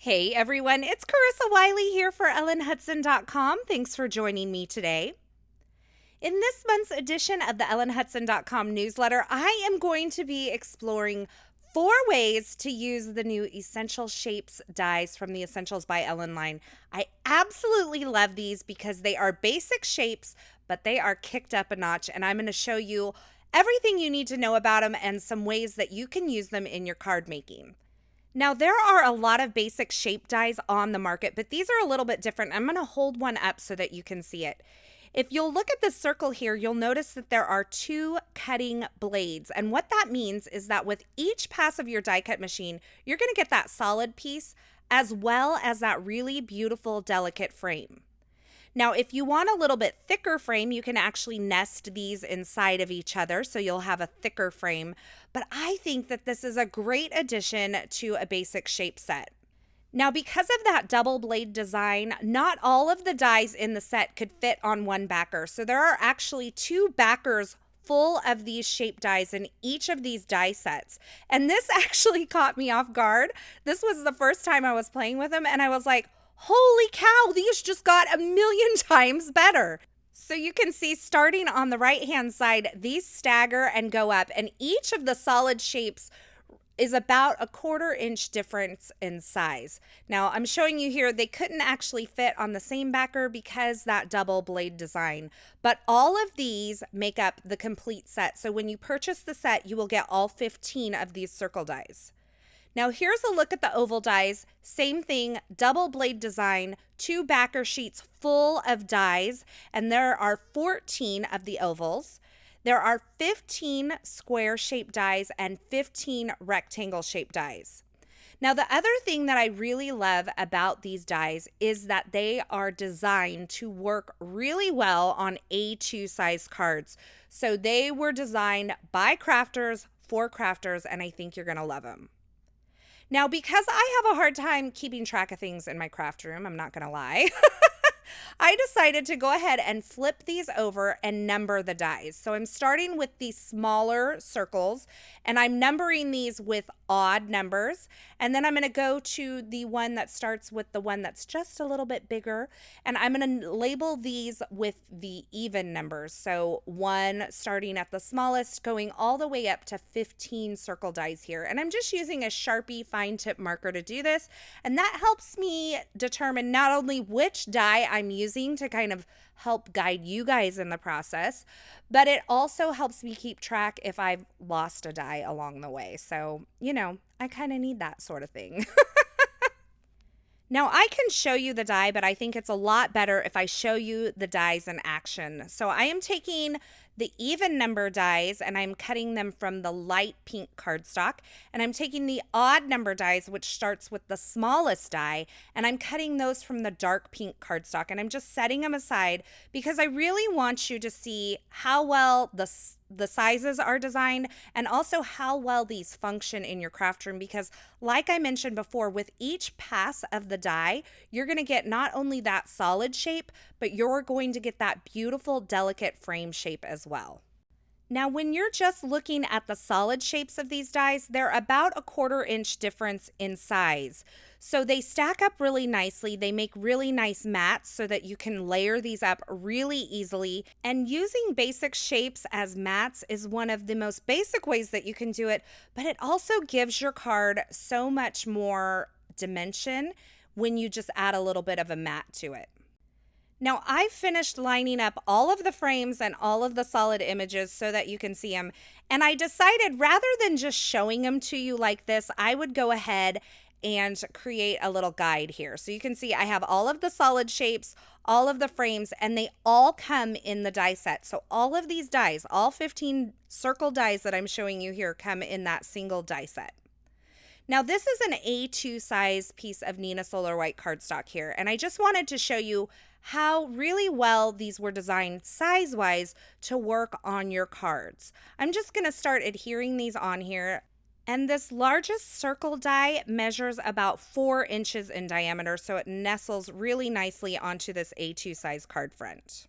Hey everyone, it's Carissa Wiley here for EllenHudson.com. Thanks for joining me today. In this month's edition of the EllenHudson.com newsletter, I am going to be exploring 4 ways to use the new Essential Shapes dies from the Essentials by Ellen line. I absolutely love these because they are basic shapes, but they are kicked up a notch, and I'm going to show you everything you need to know about them and some ways that you can use them in your card making. Now, there are a lot of basic shape dies on the market, but these are a little bit different. I'm going to hold one up so that you can see it. If you'll look at the circle here, you'll notice that there are 2 cutting blades. And what that means is that with each pass of your die cut machine, you're going to get that solid piece as well as that really beautiful, delicate frame. Now, if you want a little bit thicker frame, you can actually nest these inside of each other, so you'll have a thicker frame. But I think that this is a great addition to a basic shape set. Now, because of that double blade design, not all of the dies in the set could fit on one backer. So there are actually 2 backers full of these shape dies in each of these die sets. And this actually caught me off guard. This was the first time I was playing with them, and I was like, holy cow, these just got a million times better. So you can see starting on the right-hand side, these stagger and go up, and each of the solid shapes is about a 1/4 inch difference in size. Now I'm showing you here, they couldn't actually fit on the same backer because that double blade design, but all of these make up the complete set. So when you purchase the set, you will get all 15 of these circle dies. Now here's a look at the oval dies. Same thing, double blade design, 2 backer sheets full of dies, and there are 14 of the ovals. There are 15 square shaped dies and 15 rectangle shaped dies. Now, the other thing that I really love about these dies is that they are designed to work really well on A2 size cards. So they were designed by crafters for crafters, and I think you're going to love them. Now, because I have a hard time keeping track of things in my craft room, I'm not going to lie, I decided to go ahead and flip these over and number the dies. So I'm starting with these smaller circles, and I'm numbering these with odd numbers. And then I'm going to go to the one that starts with the one that's just a little bit bigger. And I'm going to label these with the even numbers. So 1 starting at the smallest, going all the way up to 15 circle dies here. And I'm just using a Sharpie fine tip marker to do this. And that helps me determine not only which die I'm using to kind of help guide you guys in the process, but it also helps me keep track if I've lost a die along the way. So, I kind of need that sort of thing. Now, I can show you the die, but I think it's a lot better if I show you the dies in action. So I am taking the even number dies and I'm cutting them from the light pink cardstock. And I'm taking the odd number dies, which starts with the smallest die, and I'm cutting those from the dark pink cardstock. And I'm just setting them aside because I really want you to see how well the sizes are designed and also how well these function in your craft room, because like I mentioned before, with each pass of the die, you're going to get not only that solid shape, but you're going to get that beautiful, delicate frame shape as well. Now, when you're just looking at the solid shapes of these dies, they're about a 1/4 inch difference in size. So they stack up really nicely. They make really nice mats so that you can layer these up really easily. And using basic shapes as mats is one of the most basic ways that you can do it, but it also gives your card so much more dimension when you just add a little bit of a mat to it. Now, I've finished lining up all of the frames and all of the solid images so that you can see them. And I decided rather than just showing them to you like this, I would go ahead and create a little guide here. So you can see I have all of the solid shapes, all of the frames, and they all come in the die set. So all of these dies, all 15 circle dies that I'm showing you here, come in that single die set. Now, this is an A2 size piece of Neenah Solar White cardstock here, and I just wanted to show you how really well these were designed size-wise to work on your cards. I'm just going to start adhering these on here. And this largest circle die measures about 4 inches in diameter, so it nestles really nicely onto this A2 size card front.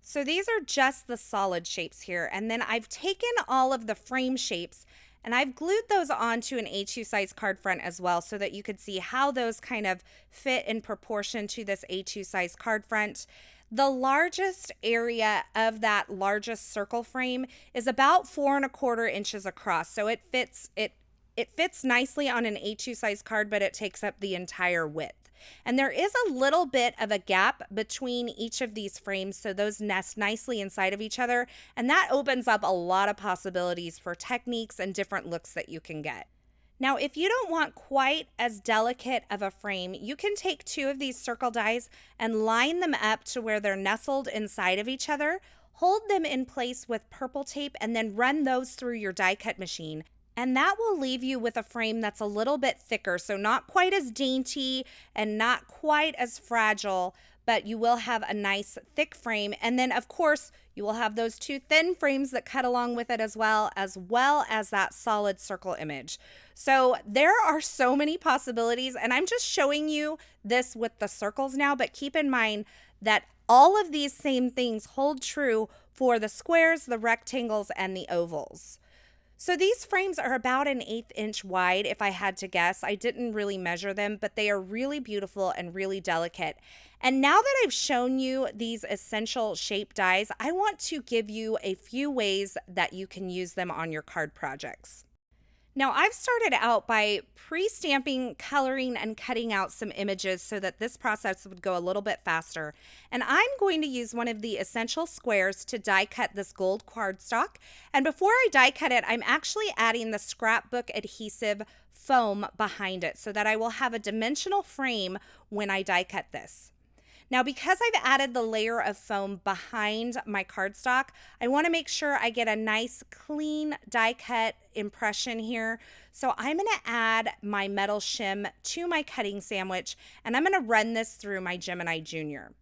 So these are just the solid shapes here, and then I've taken all of the frame shapes And I've glued those onto an A2 size card front as well so that you could see how those kind of fit in proportion to this A2 size card front. The largest area of that largest circle frame is about 4¼ inches across. So it fits nicely on an A2 size card, but it takes up the entire width. And there is a little bit of a gap between each of these frames, so those nest nicely inside of each other, and that opens up a lot of possibilities for techniques and different looks that you can get. Now, if you don't want quite as delicate of a frame, you can take 2 of these circle dies and line them up to where they're nestled inside of each other, hold them in place with purple tape, and then run those through your die cut machine. And that will leave you with a frame that's a little bit thicker, so not quite as dainty and not quite as fragile, but you will have a nice thick frame. And then, of course, you will have those 2 thin frames that cut along with it as well as that solid circle image. So there are so many possibilities, and I'm just showing you this with the circles now, but keep in mind that all of these same things hold true for the squares, the rectangles, and the ovals. So these frames are about an 1/8 inch wide, if I had to guess. I didn't really measure them, but they are really beautiful and really delicate. And now that I've shown you these essential shape dies, I want to give you a few ways that you can use them on your card projects. Now, I've started out by pre-stamping, coloring, and cutting out some images so that this process would go a little bit faster. And I'm going to use one of the essential squares to die cut this gold cardstock. And before I die cut it, I'm actually adding the scrapbook adhesive foam behind it so that I will have a dimensional frame when I die cut this. Now, because I've added the layer of foam behind my cardstock, I want to make sure I get a nice clean die cut impression here. So I'm going to add my metal shim to my cutting sandwich, and I'm going to run this through my Gemini Junior.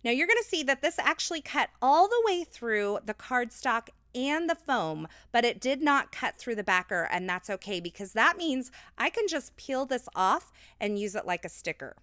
Now you're going to see that this actually cut all the way through the cardstock and the foam, but it did not cut through the backer, and that's okay because that means I can just peel this off and use it like a sticker.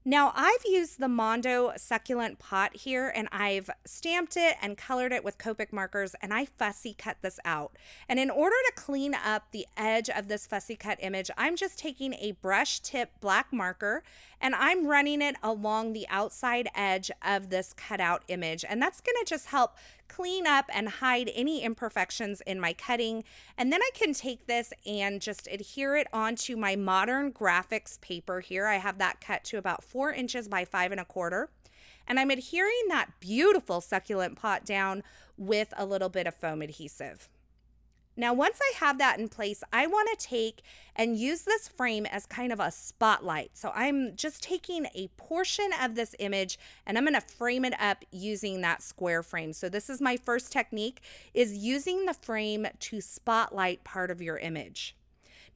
Now, I've used the Mondo succulent pot here, and I've stamped it and colored it with Copic markers, and I fussy cut this out. And in order to clean up the edge of this fussy cut image, I'm just taking a brush tip black marker, and I'm running it along the outside edge of this cutout image. And that's going to just help clean up and hide any imperfections in my cutting. And then I can take this and just adhere it onto my Modern Graphics paper here. I have that cut to about 4 inches by 5¼ and I'm adhering that beautiful succulent pot down with a little bit of foam adhesive. Now, once I have that in place, I want to take and use this frame as kind of a spotlight. So I'm just taking a portion of this image and I'm going to frame it up using that square frame. So this is my first technique, is using the frame to spotlight part of your image.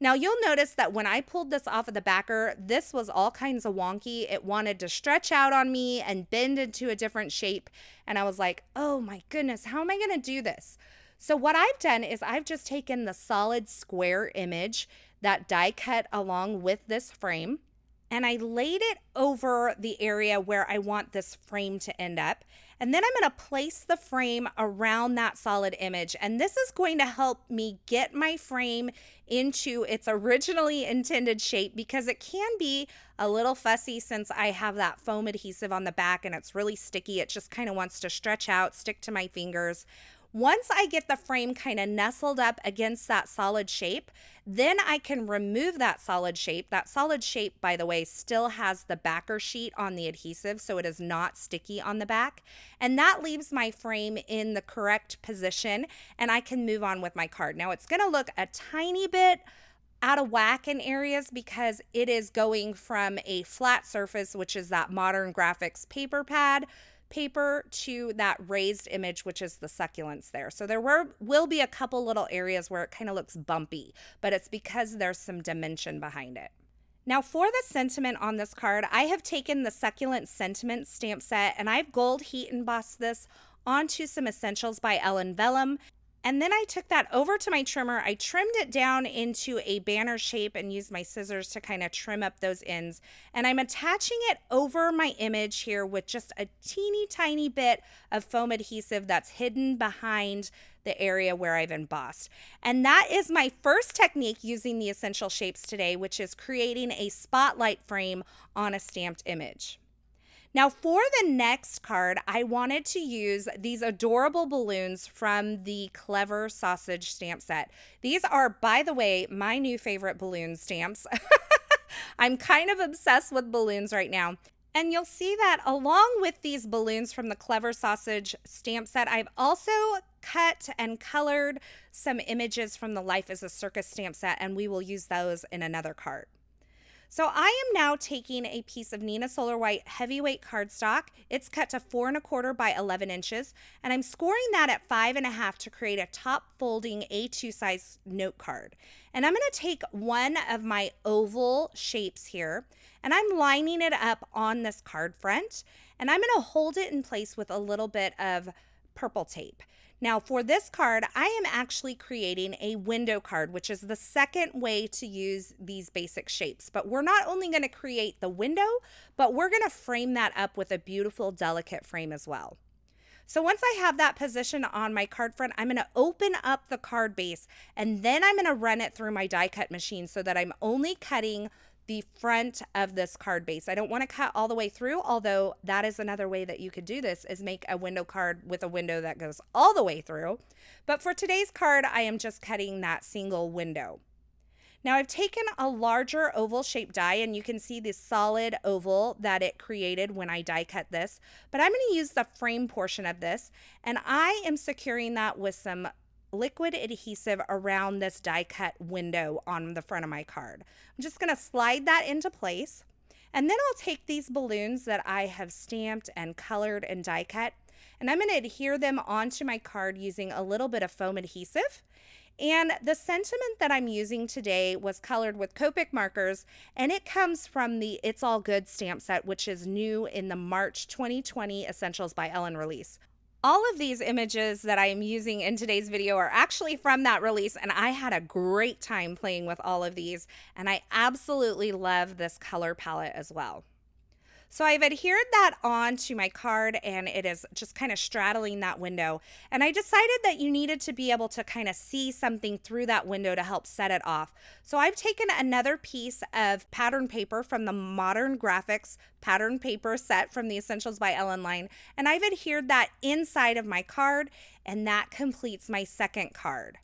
Now you'll notice that when I pulled this off of the backer, this was all kinds of wonky. It wanted to stretch out on me and bend into a different shape. And I was like, oh my goodness, how am I going to do this? So what I've done is I've just taken the solid square image that die cut along with this frame, and I laid it over the area where I want this frame to end up. And then I'm going to place the frame around that solid image. And this is going to help me get my frame into its originally intended shape, because it can be a little fussy since I have that foam adhesive on the back and it's really sticky. It just kind of wants to stretch out, stick to my fingers. Once I get the frame kind of nestled up against that solid shape, then I can remove that solid shape. That solid shape, by the way, still has the backer sheet on the adhesive, so it is not sticky on the back. And that leaves my frame in the correct position, and I can move on with my card. Now, it's going to look a tiny bit out of whack in areas because it is going from a flat surface, which is that Modern Graphics paper pad, paper, to that raised image, which is the succulents there. So there will be a couple little areas where it kind of looks bumpy, but it's because there's some dimension behind it. Now for the sentiment on this card, I have taken the Succulent Sentiment stamp set and I've gold heat embossed this onto some Essentials by Ellen Vellum. And then I took that over to my trimmer. I trimmed it down into a banner shape and used my scissors to kind of trim up those ends. And I'm attaching it over my image here with just a teeny tiny bit of foam adhesive that's hidden behind the area where I've embossed. And that is my first technique using the Essential Shapes today, which is creating a spotlight frame on a stamped image. Now for the next card, I wanted to use these adorable balloons from the Clever Sausage stamp set. These are, by the way, my new favorite balloon stamps. I'm kind of obsessed with balloons right now. And you'll see that along with these balloons from the Clever Sausage stamp set, I've also cut and colored some images from the Life is a Circus stamp set, and we will use those in another card. So I am now taking a piece of Neenah Solar White heavyweight cardstock. It's cut to 4 1/4 by 11 inches, and I'm scoring that at 5 1/2 to create a top folding A2 size note card. And I'm going to take one of my oval shapes here, and I'm lining it up on this card front, and I'm going to hold it in place with a little bit of purple tape. Now for this card, I am actually creating a window card, which is the second way to use these basic shapes. But we're not only going to create the window, but we're going to frame that up with a beautiful, delicate frame as well. So once I have that position on my card front, I'm going to open up the card base, and then I'm going to run it through my die cut machine so that I'm only cutting the front of this card base. I don't want to cut all the way through, although that is another way that you could do this, is make a window card with a window that goes all the way through. But for today's card, I am just cutting that single window. Now I've taken a larger oval shaped die, and you can see the solid oval that it created when I die cut this, but I'm going to use the frame portion of this, and I am securing that with some liquid adhesive around this die cut window on the front of my card. I'm just going to slide that into place, and then I'll take these balloons that I have stamped and colored and die cut, and I'm going to adhere them onto my card using a little bit of foam adhesive. And the sentiment that I'm using today was colored with Copic markers, and it comes from the It's All Good stamp set, which is new in the March 2020 Essentials by Ellen release. All of these images that I am using in today's video are actually from that release, and I had a great time playing with all of these, and I absolutely love this color palette as well. So I've adhered that onto my card, and it is just kind of straddling that window. And I decided that you needed to be able to kind of see something through that window to help set it off. So I've taken another piece of pattern paper from the Modern Graphics pattern paper set from the Essentials by Ellen line, and I've adhered that inside of my card, and that completes my second card.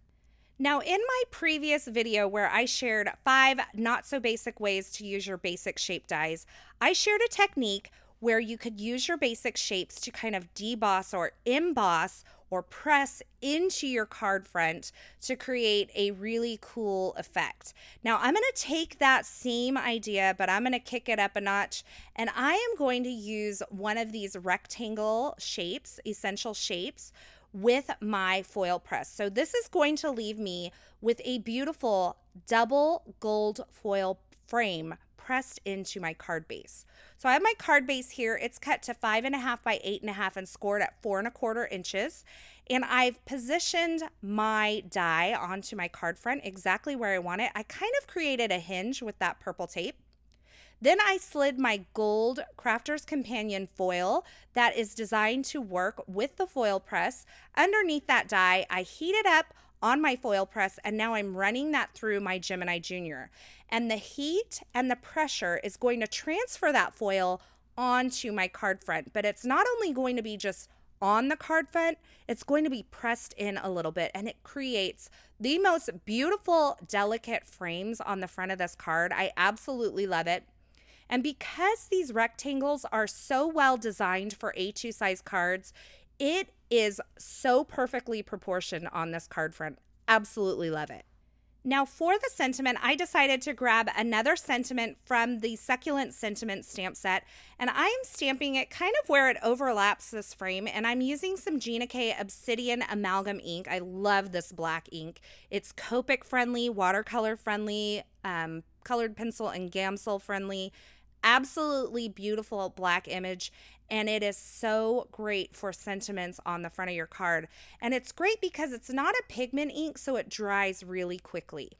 Now, in my previous video where I shared 5 not so basic ways to use your basic shape dies, I shared a technique where you could use your basic shapes to kind of deboss or emboss or press into your card front to create a really cool effect. Now, I'm going to take that same idea, but I'm going to kick it up a notch, and I am going to use one of these rectangle shapes, essential shapes, with my foil press. So this is going to leave me with a beautiful double gold foil frame pressed into my card base. So I have my card base here. It's cut to 5 1/2 by 8 1/2 and scored at 4 1/4 inches. And I've positioned my die onto my card front exactly where I want it. I kind of created a hinge with that purple tape. Then I slid my gold Crafter's Companion foil that is designed to work with the foil press underneath that die. I heat it up on my foil press, and now I'm running that through my Gemini Junior. And the heat and the pressure is going to transfer that foil onto my card front. But it's not only going to be just on the card front, it's going to be pressed in a little bit, and it creates the most beautiful, delicate frames on the front of this card. I absolutely love it. And because these rectangles are so well designed for A2 size cards, it is so perfectly proportioned on this card front. Absolutely love it. Now for the sentiment, I decided to grab another sentiment from the Succulent Sentiment stamp set, and I'm stamping it kind of where it overlaps this frame, and I'm using some Gina K Obsidian Amalgam ink. I love this black ink. It's Copic friendly, watercolor friendly, colored pencil and Gamsol friendly. Absolutely beautiful black image, and it is so great for sentiments on the front of your card. And it's great because it's not a pigment ink, so it dries really quickly.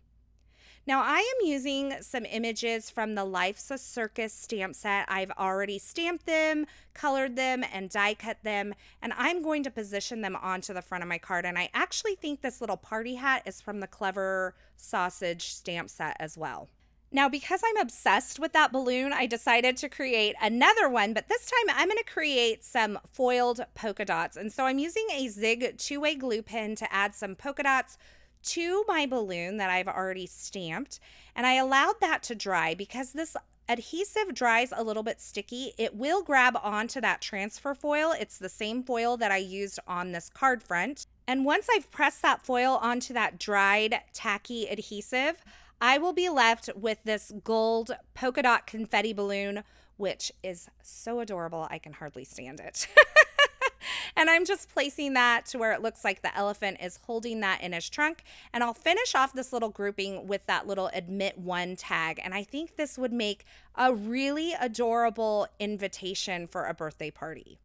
Now, I am using some images from the Life's a Circus stamp set. I've already stamped them, colored them, and die cut them, and I'm going to position them onto the front of my card. And I actually think this little party hat is from the Clever Sausage stamp set as well. Now, because I'm obsessed with that balloon, I decided to create another one, but this time I'm going to create some foiled polka dots. And so I'm using a Zig two-way glue pen to add some polka dots to my balloon that I've already stamped. And I allowed that to dry because this adhesive dries a little bit sticky. It will grab onto that transfer foil. It's the same foil that I used on this card front. And once I've pressed that foil onto that dried tacky adhesive, I will be left with this gold polka dot confetti balloon, which is so adorable. I can hardly stand it. And I'm just placing that to where it looks like the elephant is holding that in his trunk. And I'll finish off this little grouping with that little admit one tag. And I think this would make a really adorable invitation for a birthday party.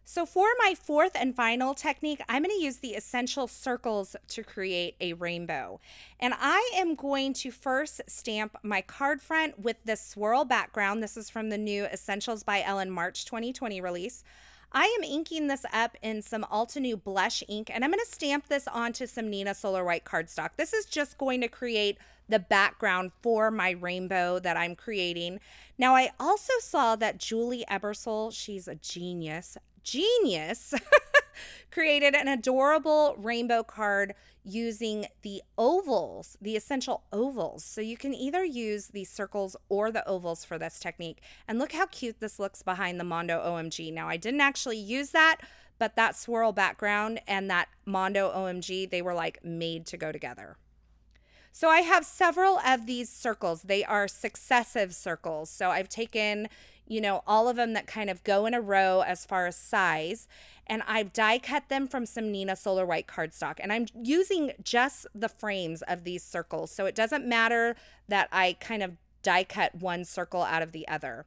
So for my fourth and final technique, I'm going to use the essential circles to create a rainbow. And I am going to first stamp my card front with this swirl background. This is from the new Essentials by Ellen March 2020 release. I am inking this up in some Altenew blush ink, and I'm going to stamp this onto some Neenah Solar White cardstock. This is just going to create the background for my rainbow that I'm creating. Now, I also saw that Julie Ebersole, she's a genius, created an adorable rainbow card using the ovals, the essential ovals. So you can either use the circles or the ovals for this technique. And look how cute this looks behind the Mondo OMG. Now, I didn't actually use that, but that swirl background and that Mondo OMG, they were like made to go together. So I have several of these circles. They are successive circles. So I've taken, all of them that kind of go in a row as far as size, and I've die cut them from some Neenah Solar White cardstock. And I'm using just the frames of these circles. So it doesn't matter that I kind of die cut one circle out of the other.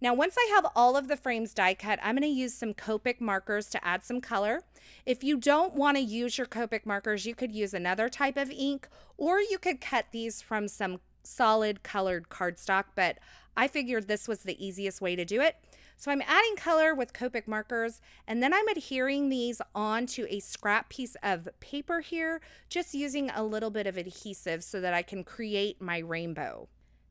Now, once I have all of the frames die cut, I'm going to use some Copic markers to add some color. If you don't want to use your Copic markers, you could use another type of ink, or you could cut these from some solid colored cardstock, but I figured this was the easiest way to do it. So I'm adding color with Copic markers, and then I'm adhering these onto a scrap piece of paper here, just using a little bit of adhesive so that I can create my rainbow.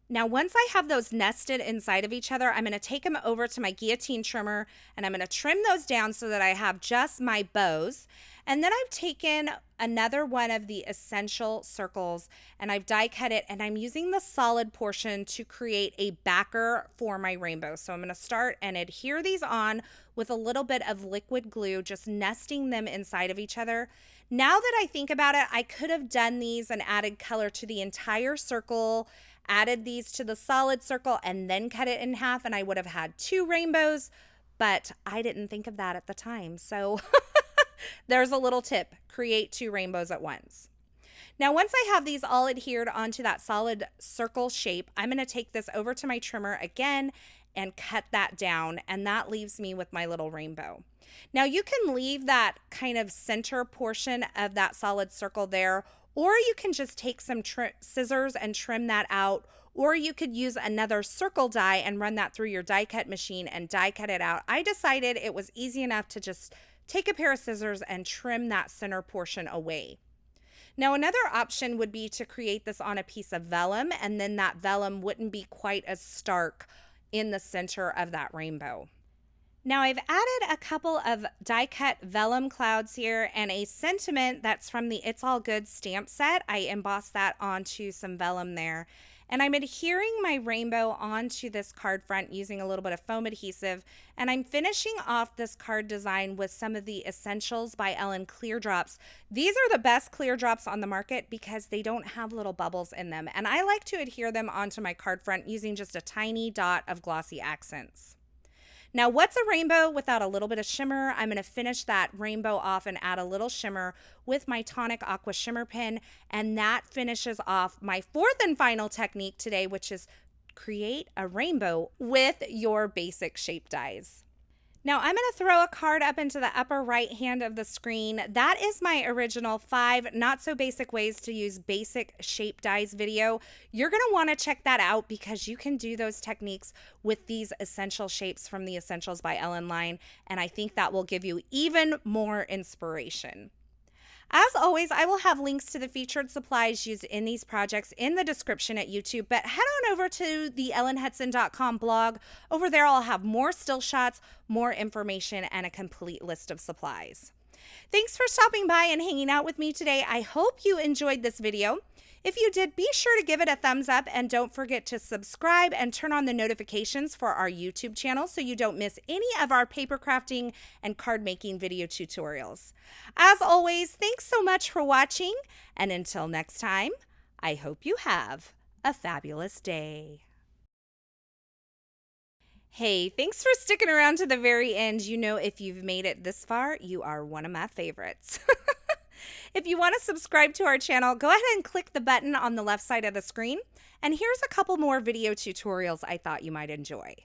Now, once I have those nested inside of each other, I'm going to take them over to my guillotine trimmer, and I'm going to trim those down so that I have just my bows. And then I've taken another one of the essential circles, and I've die cut it, and I'm using the solid portion to create a backer for my rainbow. So I'm going to start and adhere these on with a little bit of liquid glue, just nesting them inside of each other. Now that I think about it, I could have done these and added color to the entire circle, added these to the solid circle, and then cut it in half, and I would have had two rainbows, but I didn't think of that at the time. So there's a little tip: create two rainbows at once. Now, once I have these all adhered onto that solid circle shape, I'm going to take this over to my trimmer again and cut that down, and that leaves me with my little rainbow. Now, you can leave that kind of center portion of that solid circle there, or you can just take some scissors and trim that out, or you could use another circle die and run that through your die cut machine and die cut it out. I decided it was easy enough to just take a pair of scissors and trim that center portion away. Now, another option would be to create this on a piece of vellum, and then that vellum wouldn't be quite as stark in the center of that rainbow. Now, I've added a couple of die cut vellum clouds here and a sentiment that's from the It's All Good stamp set. I embossed that onto some vellum there. And I'm adhering my rainbow onto this card front using a little bit of foam adhesive. And I'm finishing off this card design with some of the Essentials by Ellen clear drops. These are the best clear drops on the market because they don't have little bubbles in them. And I like to adhere them onto my card front using just a tiny dot of glossy accents. Now, what's a rainbow without a little bit of shimmer? I'm going to finish that rainbow off and add a little shimmer with my Tonic Aqua Shimmer Pen, and that finishes off my fourth and final technique today, which is create a rainbow with your basic shape dies. Now I'm going to throw a card up into the upper right hand of the screen. That is my original 5 not so basic ways to use basic shape dies video. You're going to want to check that out because you can do those techniques with these essential shapes from the Essentials by Ellen line, and I think that will give you even more inspiration. As always, I will have links to the featured supplies used in these projects in the description at YouTube, but head on over to the ellenhudson.com blog. Over there, I'll have more still shots, more information, and a complete list of supplies. Thanks for stopping by and hanging out with me today. I hope you enjoyed this video. If you did, be sure to give it a thumbs up and don't forget to subscribe and turn on the notifications for our YouTube channel so you don't miss any of our paper crafting and card making video tutorials. As always, thanks so much for watching, and until next time, I hope you have a fabulous day. Hey, thanks for sticking around to the very end. You know, if you've made it this far, you are one of my favorites. If you want to subscribe to our channel, go ahead and click the button on the left side of the screen. And here's a couple more video tutorials I thought you might enjoy.